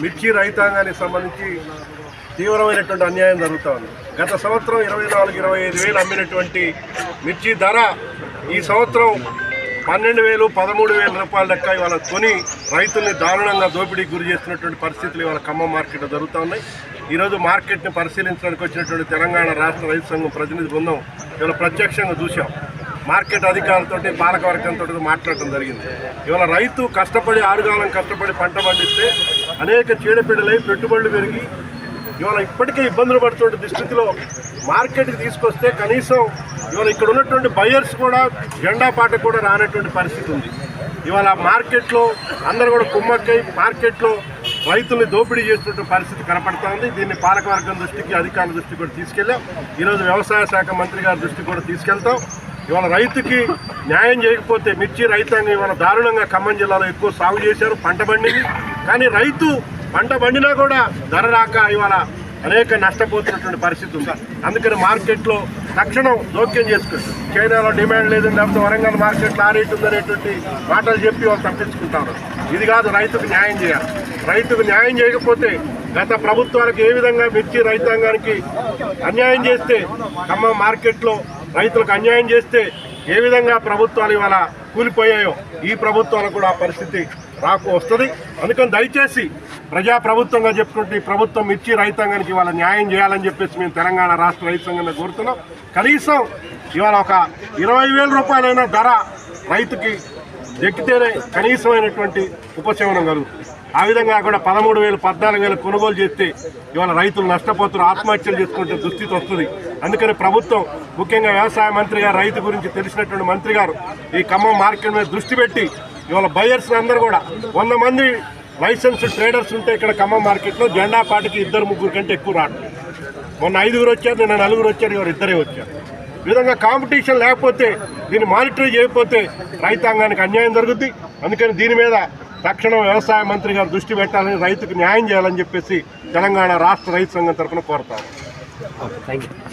మిర్చి రైతాంగానికి సంబంధించి తీవ్రమైనటువంటి అన్యాయం జరుగుతూ ఉంది. గత సంవత్సరం 24-25 వేలు అమ్మినటువంటి మిర్చి ధర ఈ సంవత్సరం 12,000, 13,000 రూపాయల లెక్క ఇవాళ కొని రైతుల్ని దారుణంగా దోపిడీకి గురి చేస్తున్నటువంటి పరిస్థితులు ఇవాళ ఖమ్మం మార్కెట్లో జరుగుతూ ఉన్నాయి. ఈరోజు మార్కెట్ని పరిశీలించడానికి వచ్చినటువంటి తెలంగాణ రాష్ట్ర రైతు సంఘం ప్రతినిధి బృందం ఇవాళ ప్రత్యక్షంగా చూసాం. మార్కెట్ అధికారులతో పాలకవర్గంతో మాట్లాడటం జరిగింది. ఇవాళ రైతు కష్టపడి 6 కాలం కష్టపడి పంట పండిస్తే అనేక చీడపీడలై పెట్టుబడులు పెరిగి ఇవాళ ఇప్పటికే ఇబ్బందులు పడుతున్న స్థితిలో మార్కెట్కి తీసుకొస్తే కనీసం ఇవాళ ఇక్కడ ఉన్నటువంటి బయర్స్ కూడా జెండా పాట కూడా రానటువంటి పరిస్థితి ఉంది. ఇవాళ మార్కెట్లో అందరూ కూడా కుమ్మక్కై మార్కెట్లో రైతుల్ని దోపిడీ చేస్తున్నటువంటి పరిస్థితి కనపడుతూ ఉంది. దీన్ని పాలకవర్గం దృష్టికి అధికారుల దృష్టికి కూడా తీసుకెళ్ళాం. ఈరోజు వ్యవసాయ శాఖ మంత్రి గారి దృష్టికి కూడా తీసుకెళ్తాం. ఇవాళ రైతుకి న్యాయం చేయకపోతే మిర్చి రైతాంగం ఇవాళ దారుణంగా ఖమ్మం జిల్లాలో ఎక్కువ సాగు చేశారు, పంట పండింది. కానీ రైతు పంట పండినా కూడా ధర రాక ఇవాళ అనేక నష్టపోతున్నటువంటి పరిస్థితి ఉంది. అందుకని మార్కెట్లో తక్షణం జోక్యం చేసుకుంటారు. చైనాలో డిమాండ్ లేదని లేకపోతే వరంగల్ మార్కెట్లో ఆ రేటు ఉందనేటువంటి మాటలు చెప్పి వాళ్ళు తప్పించుకుంటారు. ఇది కాదు, రైతుకు న్యాయం చేయాలి. రైతుకు న్యాయం చేయకపోతే గత ప్రభుత్వాలకు ఏ విధంగా మిర్చి రైతాంగానికి అన్యాయం చేస్తే, ఖమ్మం మార్కెట్లో రైతులకు అన్యాయం చేస్తే ఏ విధంగా ప్రభుత్వాలు ఇవాళ కూలిపోయాయో ఈ ప్రభుత్వాలకు కూడా ఆ పరిస్థితి వస్తుంది. అందుకని దయచేసి ప్రజాప్రభుత్వంగా చెప్పుకుంటే ఈ ప్రభుత్వం మిర్చి రైతాంగానికి ఇవాళ న్యాయం చేయాలని చెప్పేసి మేము తెలంగాణ రాష్ట్ర రైతు సంఘంగా కోరుతున్నాం. కనీసం ఇవాళ ఒక 20,000 రూపాయలైన ధర రైతుకి దక్కితేనే కనీసమైనటువంటి ఉపశమనం కలుగుతుంది. ఆ విధంగా కూడా 13,000, 14,000 కొనుగోలు చేస్తే ఇవాళ రైతులు నష్టపోతున్నారు, ఆత్మహత్యలు చేసుకుంటే దుస్థితి వస్తుంది. అందుకని ప్రభుత్వం ముఖ్యంగా వ్యవసాయ మంత్రి గారు, రైతు గురించి తెలిసినటువంటి మంత్రి గారు ఈ ఖమ్మం మార్కెట్ మీద దృష్టి పెట్టి ఇవాళ బయర్స్ అందరూ కూడా 100 మంది లైసెన్స్డ్ ట్రేడర్స్ ఉంటే ఇక్కడ ఖమ్మం మార్కెట్లో జెండా పాటికి 2-3 కంటే ఎక్కువ రాడు. మొన్న 5 వచ్చారు, నిన్న 4 వచ్చారు, ఇవాళ 2 వచ్చారు. ఈ విధంగా కాంపిటీషన్ లేకపోతే, దీన్ని మానిటర్ చేయకపోతే రైతాంగానికి అన్యాయం జరుగుద్ది. అందుకని దీని మీద తక్షణం వ్యవసాయ మంత్రి గారు దృష్టి పెట్టాలని, రైతుకు న్యాయం చేయాలని చెప్పేసి తెలంగాణ రాష్ట్ర రైతు సంఘం తరఫున కోరుతారు.